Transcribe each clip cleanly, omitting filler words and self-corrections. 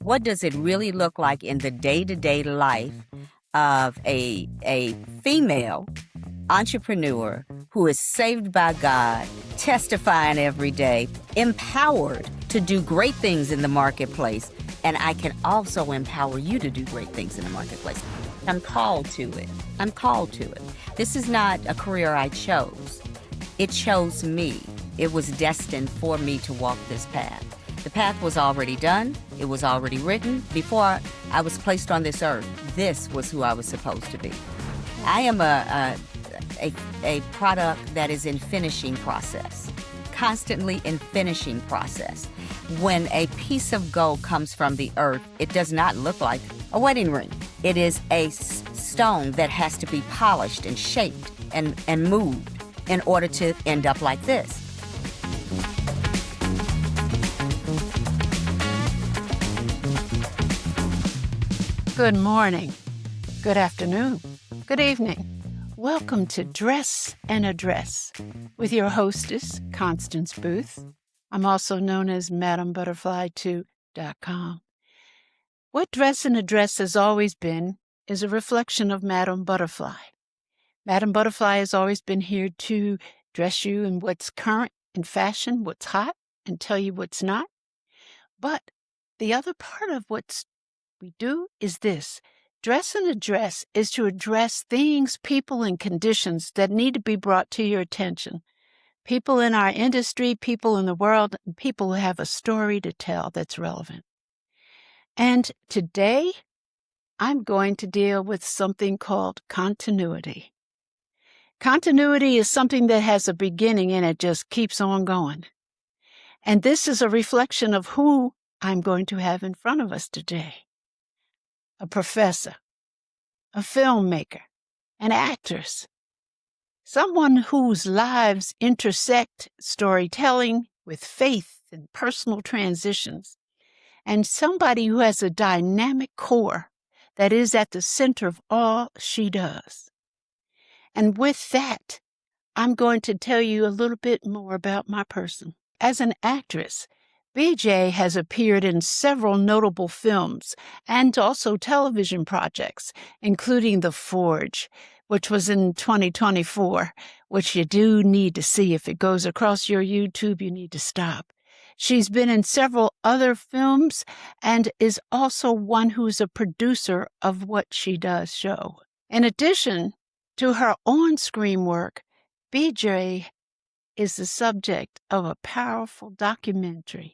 what does it really look like in the day-to-day life of a female entrepreneur who is saved by God, testifying every day, empowered to do great things in the marketplace, and I can also empower you to do great things in the marketplace. I'm called to it. I'm called to it. This is not a career I chose. It chose me. It was destined for me to walk this path. The path was already done. It was already written. Before I was placed on this earth, this was who I was supposed to be. I am a product that is in finishing process, constantly in finishing process. When a piece of gold comes from the earth, it does not look like a wedding ring. It is a stone that has to be polished and shaped and moved in order to end up like this. Good morning, good afternoon, good evening. Welcome to Dress and Address with your hostess, Constance Boothe. I'm also known as MadameButterfly2.com. What Dress and Address has always been is a reflection of Madame Butterfly. Madame Butterfly has always been here to dress you in what's current in fashion, what's hot, and tell you what's not. But the other part of what we do is this. Dress and Address is to address things, people, and conditions that need to be brought to your attention. People in our industry, people in the world, and people who have a story to tell that's relevant. And today, I'm going to deal with something called continuity. Continuity is something that has a beginning and it just keeps on going. And this is a reflection of who I'm going to have in front of us today. A professor, a filmmaker, an actress, someone whose lives intersect storytelling with faith and personal transitions, and somebody who has a dynamic core that is at the center of all she does. And with that, I'm going to tell you a little bit more about my person. As an actress, BJ has appeared in several notable films and also television projects, including The Forge, which was in 2024, which you do need to see. If it goes across your YouTube, you need to stop. She's been in several other films and is also one who's a producer of what she does show. In addition to her on-screen work, BJ is the subject of a powerful documentary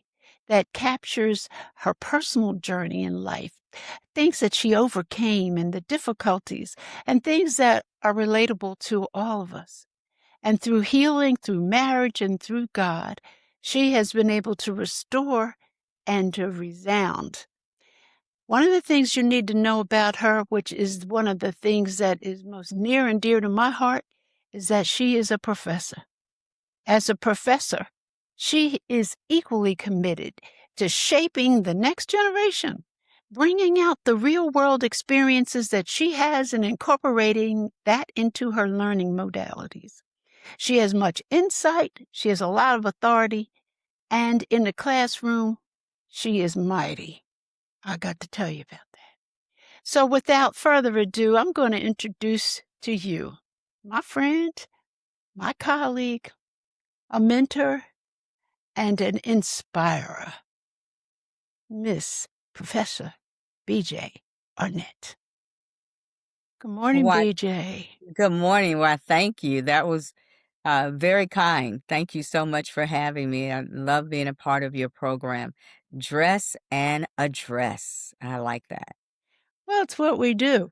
that captures her personal journey in life, things that she overcame and the difficulties and things that are relatable to all of us. And through healing, through marriage, and through God, she has been able to restore and to resound. One of the things you need to know about her, which is one of the things that is most near and dear to my heart, is that she is a professor. As a professor, she is equally committed to shaping the next generation, bringing out the real-world experiences that she has and incorporating that into her learning modalities. She has much insight, she has a lot of authority, and in the classroom, she is mighty. I got to tell you about that. So without further ado, I'm going to introduce to you my friend, my colleague, a mentor, and an inspirer, Miss Professor B.J. Arnett. Good morning, B.J. Good morning. Why, thank you. That was very kind. Thank you so much for having me. I love being a part of your program. Dress and Address. I like that. Well, it's what we do.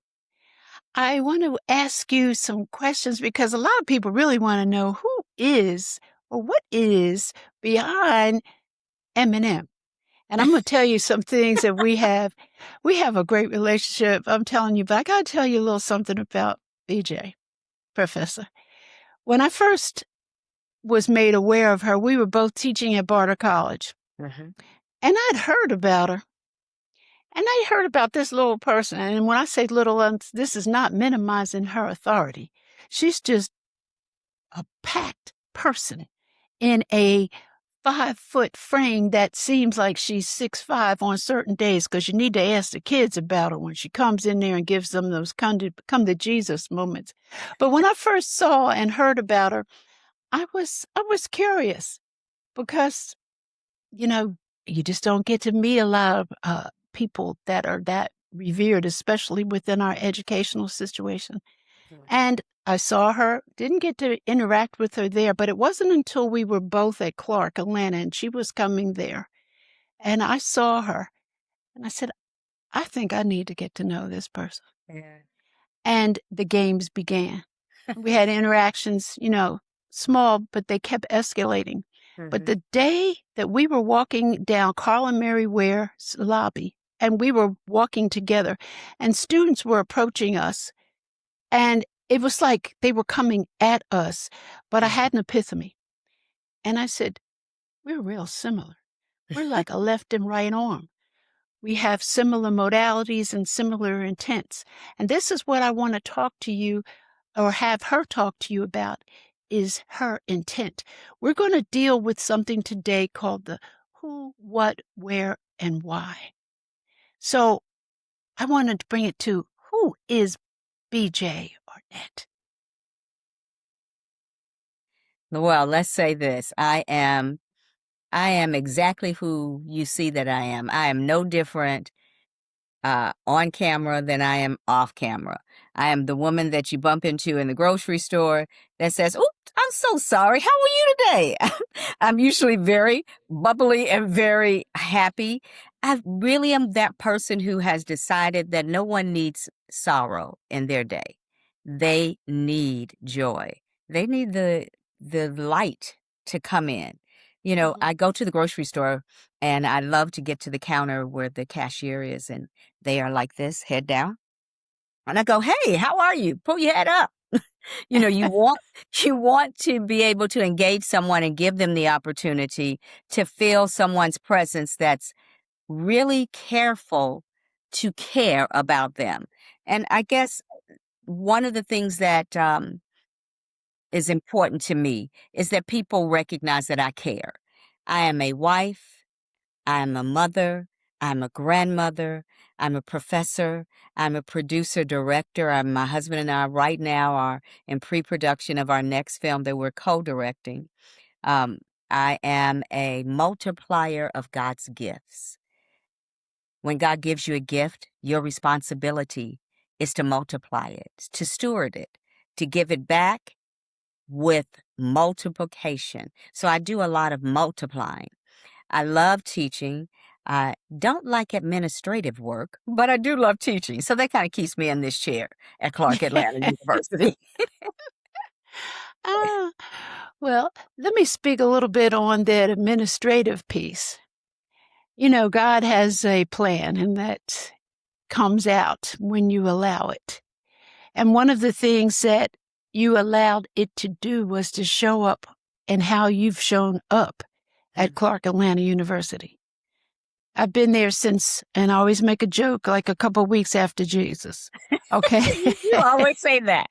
I want to ask you some questions because a lot of people really want to know who is or what is behind Eminem. And I'm going to tell you some things that we have. We have a great relationship. I'm telling you, but I got to tell you a little something about BJ, Professor. When I first was made aware of her, we were both teaching at Barter College. Mm-hmm. And I'd heard about her. And I heard about this little person. And when I say little, this is not minimizing her authority. She's just a packed person in a 5-foot frame that seems like she's 6'5" on certain days, because you need to ask the kids about her when she comes in there and gives them those come to Jesus moments. But when I first saw and heard about her, I was curious, because, you just don't get to meet a lot of people that are that revered, especially within our educational situation. And I saw her, didn't get to interact with her there, but it wasn't until we were both at Clark, Atlanta, and she was coming there. And I saw her, and I said, I think I need to get to know this person. Yeah. And the games began. We had interactions, small, but they kept escalating. But the day that we were walking down Carl and Mary Ware's lobby, and we were walking together, and students were approaching us, and it was like they were coming at us, but I had an epiphany. And I said, we're real similar. We're like a left and right arm. We have similar modalities and similar intents. And this is what I want to talk to you, or have her talk to you about, is her intent. We're going to deal with something today called the who, what, where, and why. So I wanted to bring it to, who is BJ Arnett? Well, let's say this. I am exactly who you see that I am. I am no different on camera than I am off camera. I am the woman that you bump into in the grocery store that says, "Oh, I'm so sorry. How are you today?" I'm usually very bubbly and very happy. I really am that person who has decided that no one needs sorrow in their day. They need joy. They need the light to come in. I go to the grocery store and I love to get to the counter where the cashier is, and they are like this, head down. And I go, "Hey, how are you? Pull your head up." You want to be able to engage someone and give them the opportunity to feel someone's presence that's really careful to care about them. And I guess one of the things that is important to me is that people recognize that I care. I am a wife. I'm a mother. I'm a grandmother. I'm a professor. I'm a producer, director. My husband and I right now are in pre-production of our next film that we're co-directing. I am a multiplier of God's gifts. When God gives you a gift, your responsibility is to multiply it, to steward it, to give it back with multiplication. So I do a lot of multiplying. I love teaching. I don't like administrative work, but I do love teaching. So that kind of keeps me in this chair at Clark Atlanta University. Well, let me speak a little bit on that administrative piece. God has a plan, and that comes out when you allow it. And one of the things that you allowed it to do was to show up, and how you've shown up at Clark Atlanta University. I've been there since, and I always make a joke, like a couple of weeks after Jesus. Okay. You always say that.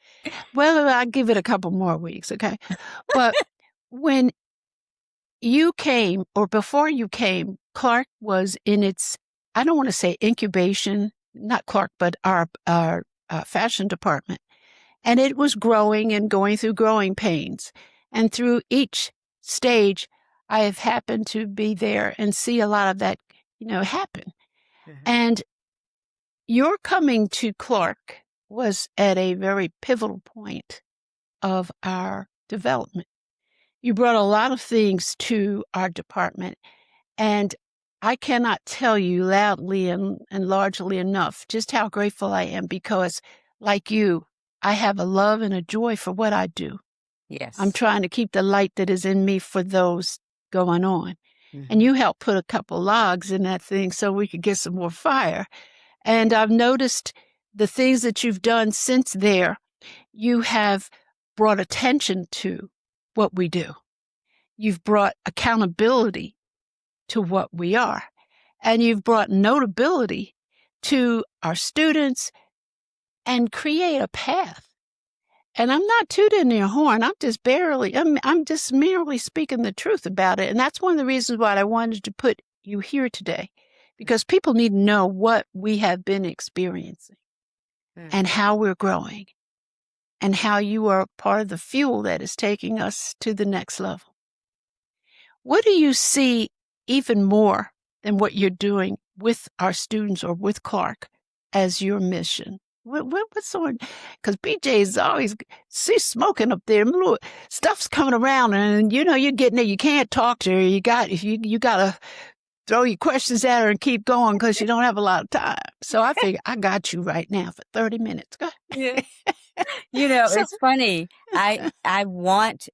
Well, I'll give it a couple more weeks. Okay. But when you came, or before you came, Clark was in its, I don't want to say incubation, not Clark, but our fashion department. And it was growing and going through growing pains. And through each stage, I have happened to be there and see a lot of that, happen. Mm-hmm. And your coming to Clark was at a very pivotal point of our development. You brought a lot of things to our department, and I cannot tell you loudly and largely enough just how grateful I am, because, like you, I have a love and a joy for what I do. Yes. I'm trying to keep the light that is in me for those going on. Mm-hmm. And you helped put a couple logs in that thing so we could get some more fire. And I've noticed the things that you've done since there. You have brought attention to what we do. You've brought accountability to what we are. And you've brought notability to our students and create a path. And I'm not tooting your horn. I'm just merely speaking the truth about it. And that's one of the reasons why I wanted to put you here today, because people need to know what we have been experiencing and how we're growing and how you are part of the fuel that is taking us to the next level. What do you see even more than what you're doing with our students or with Clark as your mission? What's on? Because BJ's always, she's smoking up there. Stuff's coming around, and you're getting there. You can't talk to her. You got to throw your questions at her and keep going because you don't have a lot of time. So I figure I got you right now for 30 minutes. Go. Yeah. It's funny. I want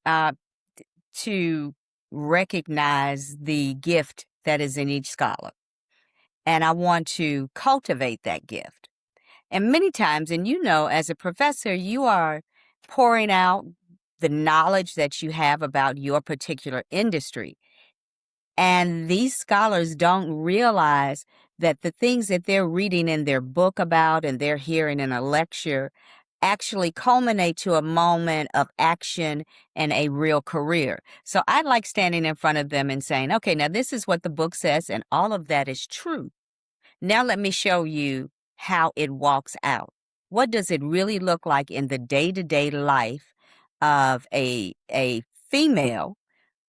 to recognize the gift that is in each scholar, and I want to cultivate that gift. And many times, and as a professor, you are pouring out the knowledge that you have about your particular industry. And these scholars don't realize that the things that they're reading in their book about and they're hearing in a lecture actually culminate to a moment of action and a real career. So I like standing in front of them and saying, okay, now this is what the book says, and all of that is true. Now let me show you how it walks out. What does it really look like in the day-to-day life of a female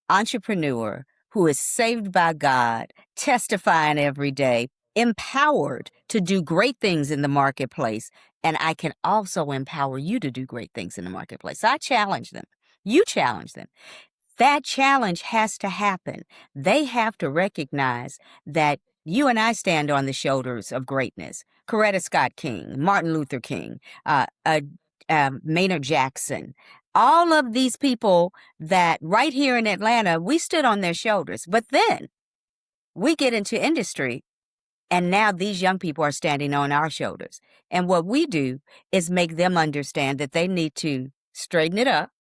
entrepreneur who is saved by God, testifying every day, empowered to do great things in the marketplace, and I can also empower you to do great things in the marketplace. So I challenge them. You challenge them. That challenge has to happen. They have to recognize that you and I stand on the shoulders of greatness. Coretta Scott King, Martin Luther King, Maynard Jackson, all of these people that right here in Atlanta, we stood on their shoulders. But then we get into industry, and now these young people are standing on our shoulders. And what we do is make them understand that they need to straighten it up,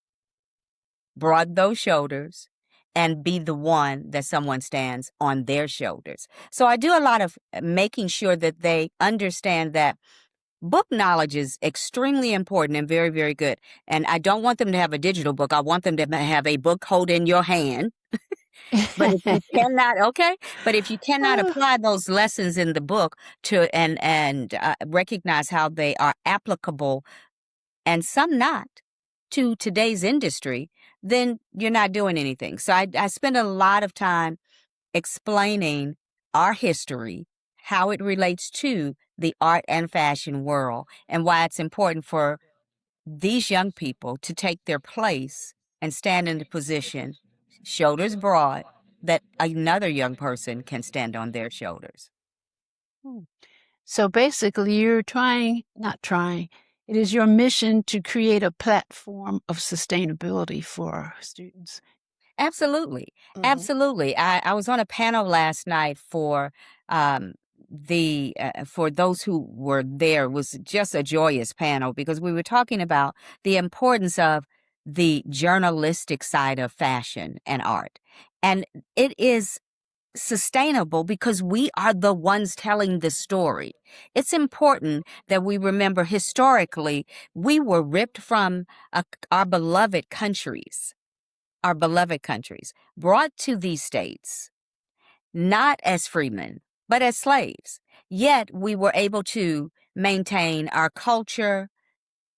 broaden those shoulders, and be the one that someone stands on their shoulders. So I do a lot of making sure that they understand that book knowledge is extremely important and very, very good. And I don't want them to have a digital book. I want them to have a book hold in your hand. But if you cannot, but if you cannot apply those lessons in the book to and recognize how they are applicable, and some not, to today's industry, then you're not doing anything. So I spend a lot of time explaining our history, how it relates to the art and fashion world, and why it's important for these young people to take their place and stand in the position, shoulders broad, that another young person can stand on their shoulders. So basically, it is your mission to create a platform of sustainability for our students. Absolutely. Mm-hmm. Absolutely. I was on a panel last night for for those who were there. It was just a joyous panel because we were talking about the importance of the journalistic side of fashion and art. And it is sustainable because we are the ones telling the story. It's important that we remember historically we were ripped from our beloved countries, brought to these states, not as freemen, but as slaves. Yet we were able to maintain our culture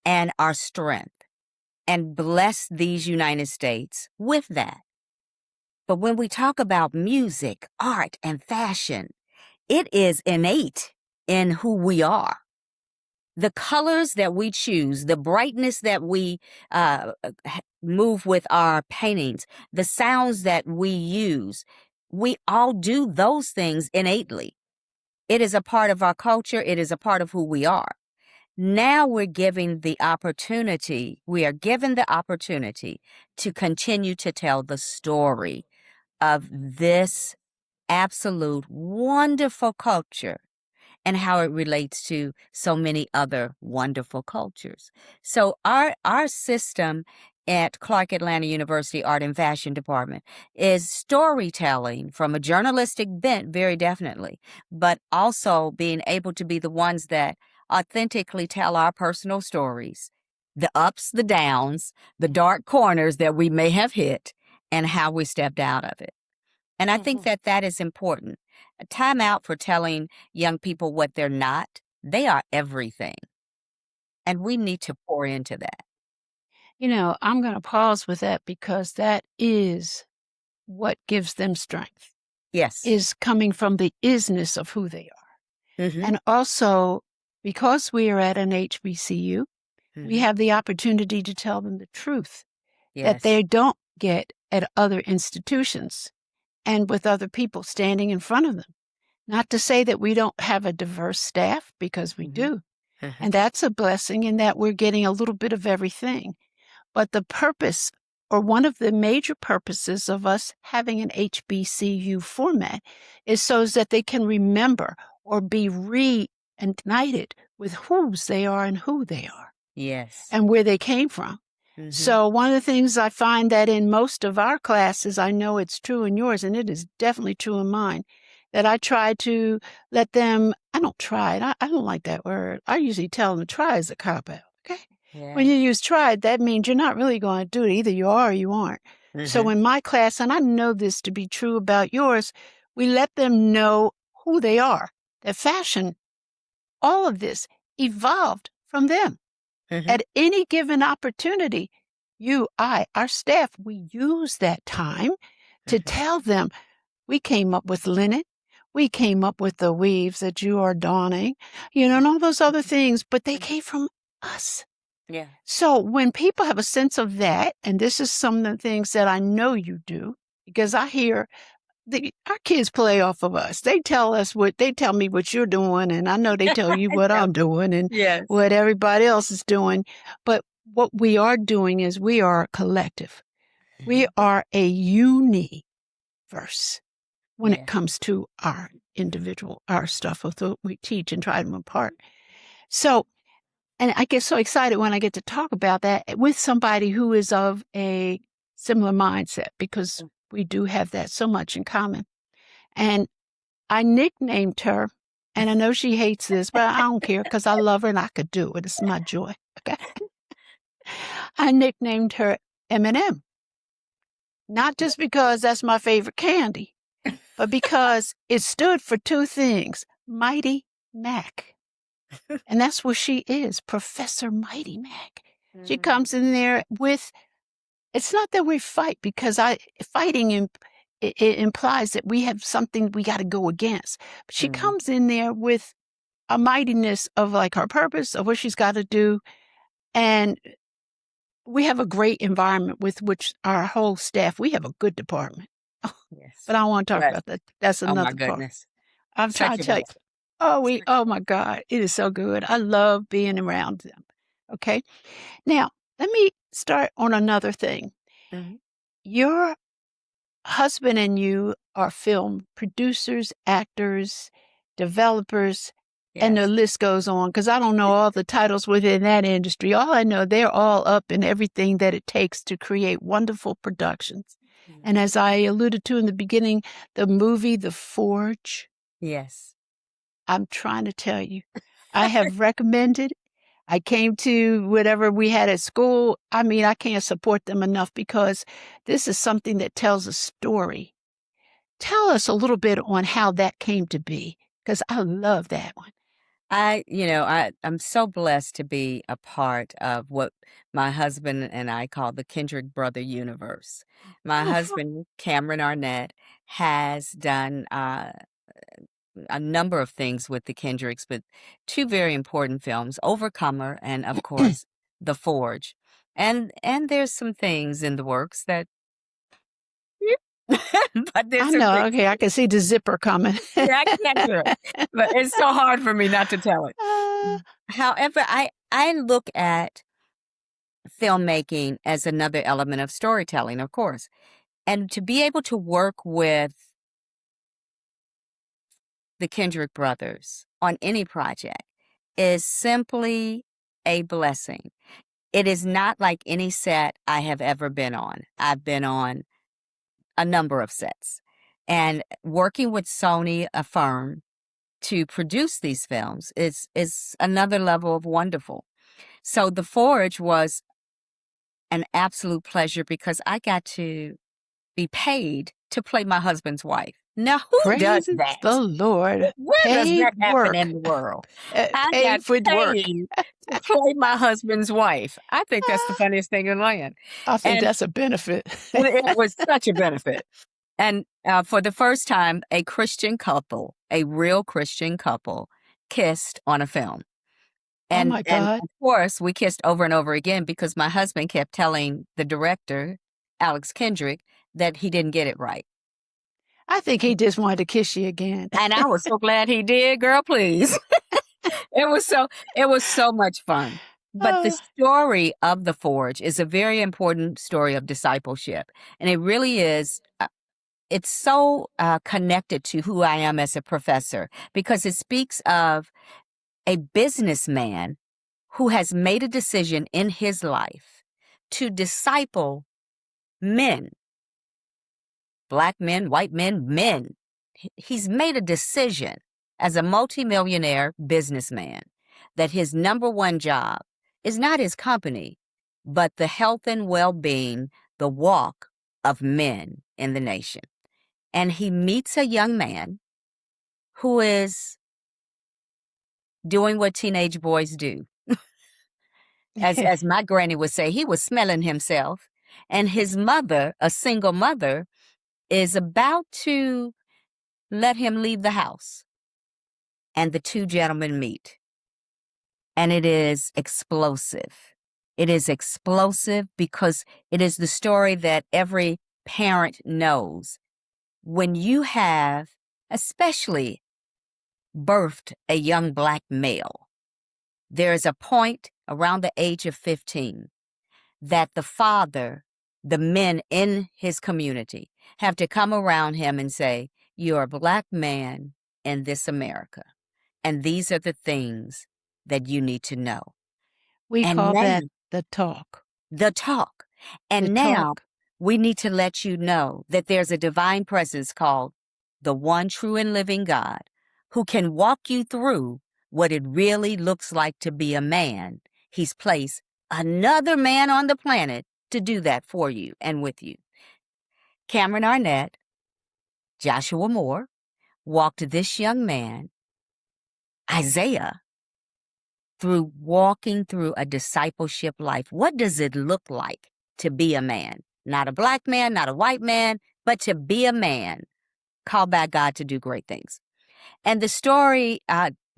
and our strength and bless these United States with that. But when we talk about music, art, and fashion, it is innate in who we are. The colors that we choose, the brightness that we move with our paintings, the sounds that we use, we all do those things innately. It is a part of our culture. It is a part of who we are. Now we are given the opportunity to continue to tell the story of this absolute wonderful culture and how it relates to so many other wonderful cultures. So our system at Clark Atlanta University Art and Fashion Department is storytelling from a journalistic bent, very definitely, but also being able to be the ones that authentically tell our personal stories, the ups, the downs, the dark corners that we may have hit, and how we stepped out of it. And I think that that is important. A time out for telling young people what they're not. They are everything. And we need to pour into that. You know, I'm going to pause with that because that is what gives them strength, Yes. is coming from the isness of who they are. Mm-hmm. And also, because we are at an HBCU, we have the opportunity to tell them the truth that they don't get at other institutions and with other people standing in front of them. Not to say that we don't have a diverse staff, because we do. And that's a blessing in that we're getting a little bit of everything. But the purpose, or one of the major purposes of us having an HBCU format, is so that they can remember or be reignited with whose they are and who they are. Yes. And where they came from. So one of the things I find that in most of our classes, I know it's true in yours, and it is definitely true in mine, that I try to let them, I don't like that word. I usually tell them try is a cop-out, okay? Yeah. When you use try, that means you're not really going to do it. Either you are or you aren't. So in my class, and I know this to be true about yours, we let them know who they are. That fashion, all of this evolved from them. At any given opportunity, our staff, we use that time to tell them we came up with linen. We came up with the weaves that you are donning, and all those other things, but they came from us. Yeah. So when people have a sense of that, and this is some of the things that I know you do, because I hear our kids play off of us. They tell me what you're doing, and I know they tell you what I'm doing and what everybody else is doing. But what we are doing is we are a collective. We are a universe when it comes to our stuff of what we teach and try them apart. So, and I get so excited when I get to talk about that with somebody who is of a similar mindset, because we do have that so much in common. And I nicknamed her, and I know she hates this, but I don't care because I love her and I could do it. It's my joy. Okay. I nicknamed her M&M. Not just because that's my favorite candy, but because it stood for two things: Mighty Mac. And that's what she is, Professor Mighty Mac. She comes in there with, it's not that we fight, because fighting it implies that we have something we got to go against. But she comes in there with a mightiness of like her purpose of what she's got to do. And we have a great environment with which our whole staff, we have a good department. Yes. But I don't want to talk about that. That's another part. I'm trying to tell you. Oh my God, it is so good. I love being around them. Okay. Now, let me start on another thing. Your husband and you are film producers, actors, developers, and the list goes on, because I don't know all the titles within that industry. All I know, they're all up in everything that it takes to create wonderful productions. And as I alluded to in the beginning, the movie The Forge. Yes. I'm trying to tell you, I have recommended. I came to whatever we had at school. I mean, I can't support them enough, because this is something that tells a story. Tell us a little bit on how that came to be, because I love that one. I'm so blessed to be a part of what my husband and I call the Kendrick Brother universe. My husband, Cameron Arnett, has done a number of things with the Kendricks, but two very important films, Overcomer and, of course, The Forge. And there's some things in the works that but I know. Okay, I can see the zipper coming. I can't do it. But it's so hard for me not to tell it. However, I look at filmmaking as another element of storytelling, of course. And to be able to work with the Kendrick brothers on any project is simply a blessing. It is not like any set I have ever been on. I've been on a number of sets. And working with Sony, a firm, to produce these films is another level of wonderful. So the Forge was an absolute pleasure because I got to be paid to play my husband's wife. Now, who does Praise that? the Lord. Where does Paid that happen work. in the world? I got Paid for work. paid to play my husband's wife. I think that's the funniest thing in land. I think And that's a benefit. it was such a benefit. And for the first time, a Christian couple, a real Christian couple, kissed on a film. Oh my And God. of course, we kissed over and over again because my husband kept telling the director, Alex Kendrick, that he didn't get it right. I think he just wanted to kiss you again. And I was so glad he did, girl, please. It was so much fun. But the story of the Forge is a very important story of discipleship. And it really is, it's so connected to who I am as a professor because it speaks of a businessman who has made a decision in his life to disciple men, Black men, white men, men. He's made a decision as a multimillionaire businessman that his number one job is not his company, but the health and well-being, the walk of men in the nation. And he meets a young man who is doing what teenage boys do. As my granny would say, he was smelling himself. And his mother, a single mother, is about to let him leave the house. And the two gentlemen meet. And it is explosive. It is explosive because it is the story that every parent knows. When you have, especially, birthed a young Black male, there is a point around the age of 15 that the father, the men in his community, have to come around him and say, "You're a Black man in this America, and these are the things that you need to know." We And call now, that the talk. the talk. And The now talk. we need to let you know that there's a divine presence called the one true and living God who can walk you through what it really looks like to be a man. He's placed another man on the planet to do that for you and with you. Cameron Arnett, Joshua Moore, walked this young man, Isaiah, through walking through a discipleship life. What does it look like to be a man? Not a Black man, not a white man, but to be a man called by God to do great things. And the story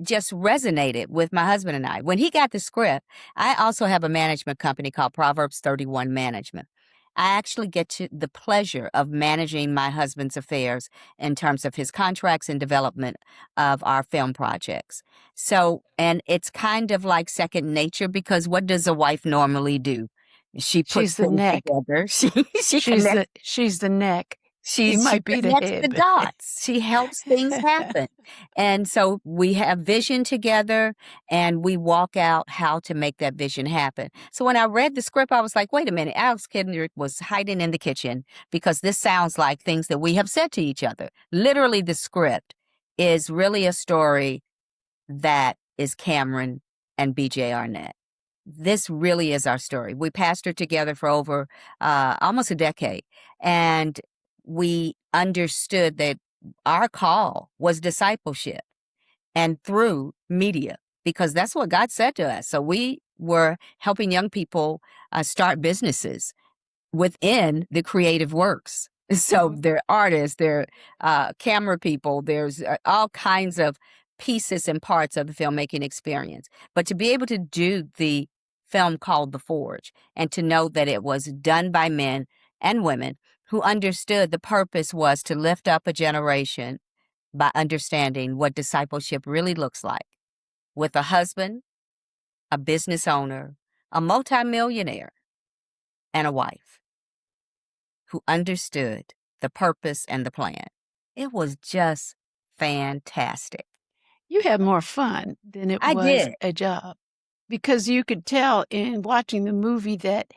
just resonated with my husband and I. When he got the script, I also have a management company called Proverbs 31 Management. I actually get to the pleasure of managing my husband's affairs in terms of his contracts and development of our film projects. So, and it's kind of like second nature because what does a wife normally do? She puts She's the things neck. together. She connects. She's the neck. She might be the connects head. the dots. She helps things happen. And so we have vision together and we walk out how to make that vision happen. So when I read the script, I was like, wait a minute, Alex Kendrick was hiding in the kitchen because this sounds like things that we have said to each other. Literally, the script is really a story that is Cameron and BJ Arnett. This really is our story. We pastored together for over almost a decade. And we understood that our call was discipleship and through media, because that's what God said to us. So we were helping young people start businesses within the creative works. So they're artists, they're camera people, there's all kinds of pieces and parts of the filmmaking experience. But to be able to do the film called The Forge and to know that it was done by men and women who understood the purpose was to lift up a generation by understanding what discipleship really looks like with a husband, a business owner, a multimillionaire, and a wife who understood the purpose and the plan. It was just fantastic. You had more fun than it I was did. a job because you could tell in watching the movie that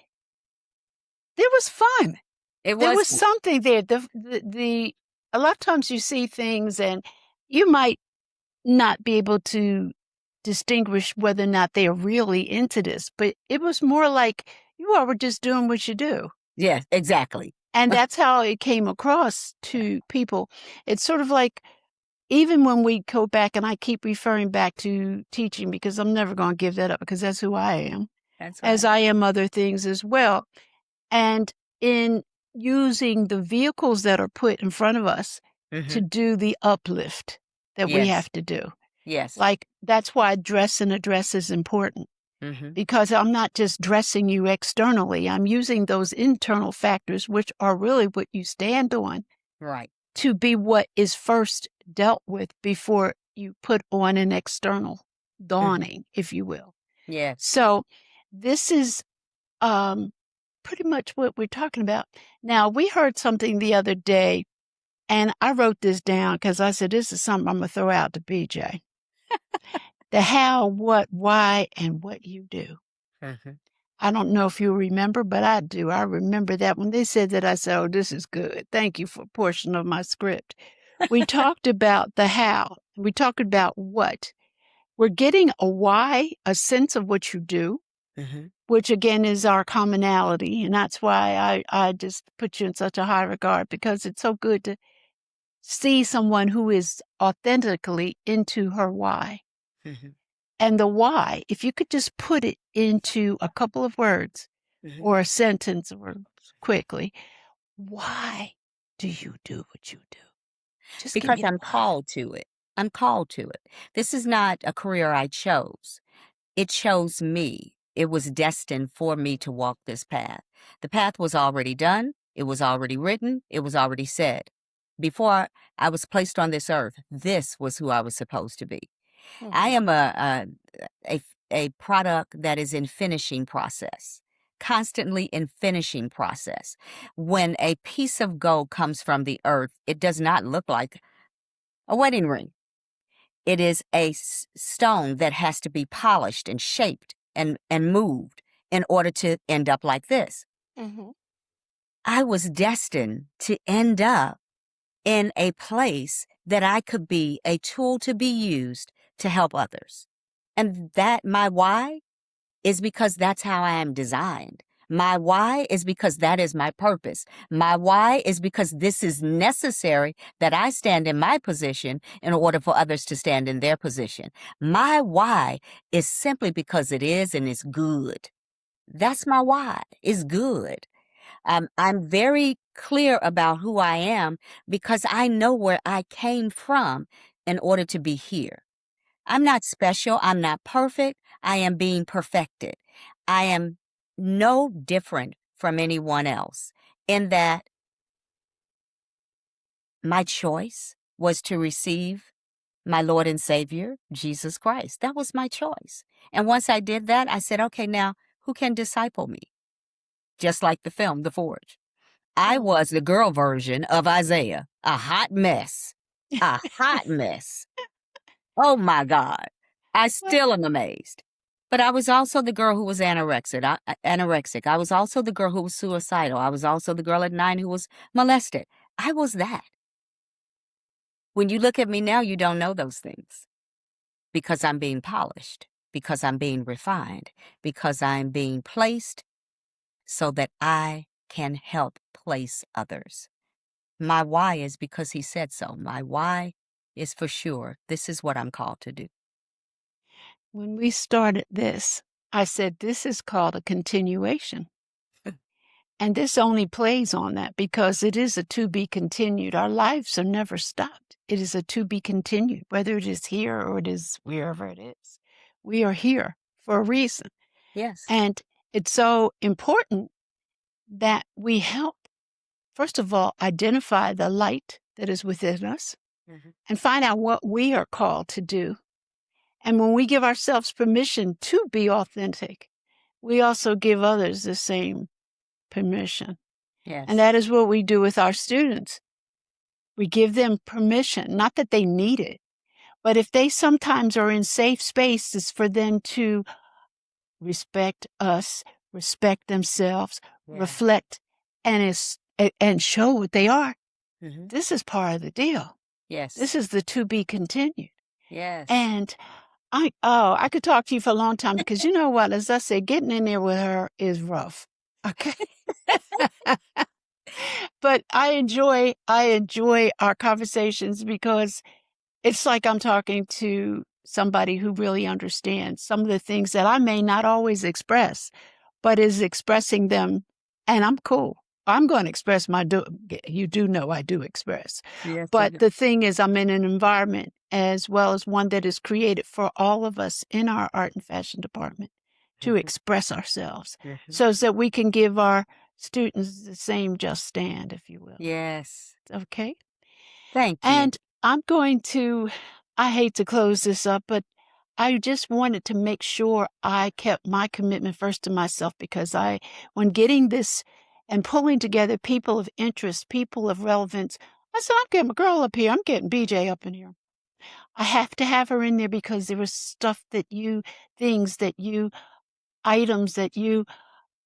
there was fun. There was something there. A lot of times you see things and you might not be able to distinguish whether or not they are really into this. But it was more like you all were just doing what you do. Yes, exactly. And that's how it came across to people. It's sort of like, even when we go back, and I keep referring back to teaching because I'm never going to give that up because that's who I am, That's right. as I am other things as well. And in using the vehicles that are put in front of us to do the uplift that we have to do. Yes. Like, that's why dress and address is important. Because I'm not just dressing you externally. I'm using those internal factors, which are really what you stand on, Right. to be what is first dealt with before you put on an external dawning, if you will. Yes. So this is pretty much what we're talking about. Now, we heard something the other day, and I wrote this down because I said, this is something I'm going to throw out to BJ. The how, what, why, and what you do. I don't know if you remember, but I do. I remember that when they said that, I said, oh, this is good. Thank you for a portion of my script. We talked about the how. We talked about what. We're getting a why, a sense of what you do, which again is our commonality. And that's why I just put you in such a high regard, because it's so good to see someone who is authentically into her why. And the why, if you could just put it into a couple of words or a sentence or quickly, why do you do what you do? Just because I'm called to it. I'm called to it. This is not a career I chose. It chose me. It was destined for me to walk this path. The path was already done. It was already written. It was already said. Before I was placed on this earth, this was who I was supposed to be. I am a product that is in finishing process, constantly in finishing process. When a piece of gold comes from the earth, it does not look like a wedding ring. It is a stone that has to be polished and shaped and moved in order to end up like this. I was destined to end up in a place that I could be a tool to be used to help others. And that my why is because that's how I am designed. My why is because that is my purpose. My why is because this is necessary that I stand in my position in order for others to stand in their position. My why is simply because it is and it's good. That's my why. It's good. I'm very clear about who I am because I know where I came from in order to be here. I'm not special. I'm not perfect. I am being perfected. I am no different from anyone else in that my choice was to receive my Lord and Savior, Jesus Christ. That was my choice. And once I did that, I said, okay, now who can disciple me? Just like the film, The Forge. I was the girl version of Isaiah, a hot mess, a hot mess. Oh my God. I still am amazed. But I was also the girl who was anorexic. I was also the girl who was suicidal. I was also the girl at 9 who was molested. I was that. When you look at me now, you don't know those things because I'm being polished, because I'm being refined, because I'm being placed so that I can help place others. My why is because he said so. My why is for sure. This is what I'm called to do. When we started this, I said, this is called a continuation. And this only plays on that because it is a to be continued. Our lives are never stopped. It is a to be continued, whether it is here or it is wherever it is. We are here for a reason. Yes. And it's so important that we help, first of all, identify the light that is within us and find out what we are called to do. And when we give ourselves permission to be authentic, we also give others the same permission. Yes. And that is what we do with our students. We give them permission, not that they need it, but if they sometimes are in safe spaces for them to respect us, respect themselves, reflect, and show what they are. This is part of the deal. Yes. This is the to be continued. Yes. And I could talk to you for a long time because you know what? As I said, getting in there with her is rough. Okay. But I enjoy our conversations because it's like I'm talking to somebody who really understands some of the things that I may not always express, but is expressing them, and I'm cool. I'm going to express you do know I do express. Yes, But the thing is, I'm in an environment as well as one that is created for all of us in our art and fashion department to express ourselves so that we can give our students the same just stand, if you will. Yes. Okay? Thank you. And I hate to close this up, but I just wanted to make sure I kept my commitment first to myself because when getting this and pulling together people of interest, people of relevance, I said, I'm getting my girl up here. I'm getting BJ up in here. I have to have her in there because there was items that you,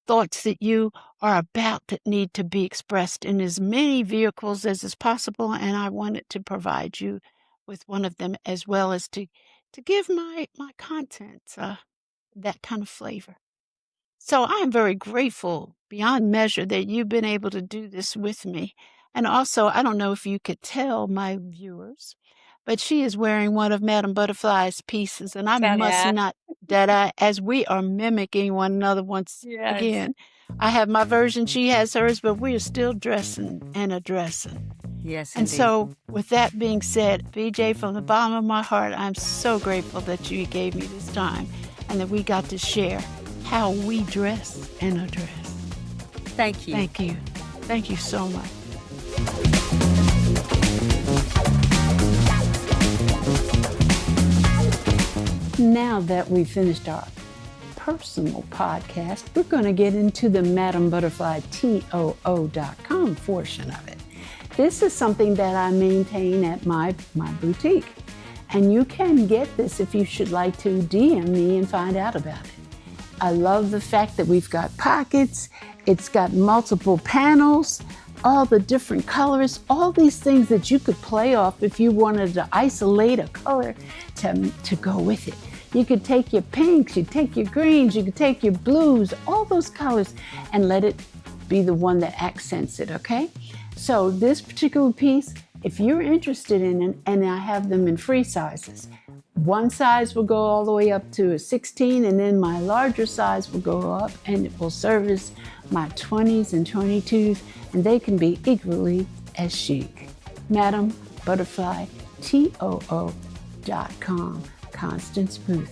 thoughts that you are about that need to be expressed in as many vehicles as is possible. And I wanted to provide you with one of them as well as to give my content that kind of flavor. So I am very grateful beyond measure that you've been able to do this with me. And also, I don't know if you could tell my viewers, but she is wearing one of Madame Butterfly's pieces. And I must not, as we are mimicking one another once again. I have my version, she has hers, but we are still dressing and addressing. Yes, and indeed. So with that being said, BJ, from the bottom of my heart, I'm so grateful that you gave me this time and that we got to share how we dress and address. Thank you. Thank you. Thank you so much. Now that we've finished our personal podcast, we're going to get into the Madame Butterfly TOO.com portion of it. This is something that I maintain at my boutique. And you can get this if you should like to DM me and find out about it. I love the fact that we've got pockets, it's got multiple panels, all the different colors, all these things that you could play off if you wanted to isolate a color to go with it. You could take your pinks, you could take your greens, you could take your blues, all those colors, and let it be the one that accents it, okay? So this particular piece, if you're interested in it, and I have them in free sizes, one size will go all the way up to a 16, and then my larger size will go up, and it will service my 20s and 22s, and they can be equally as chic. Madame Butterfly, TOO.com. Constance Boothe.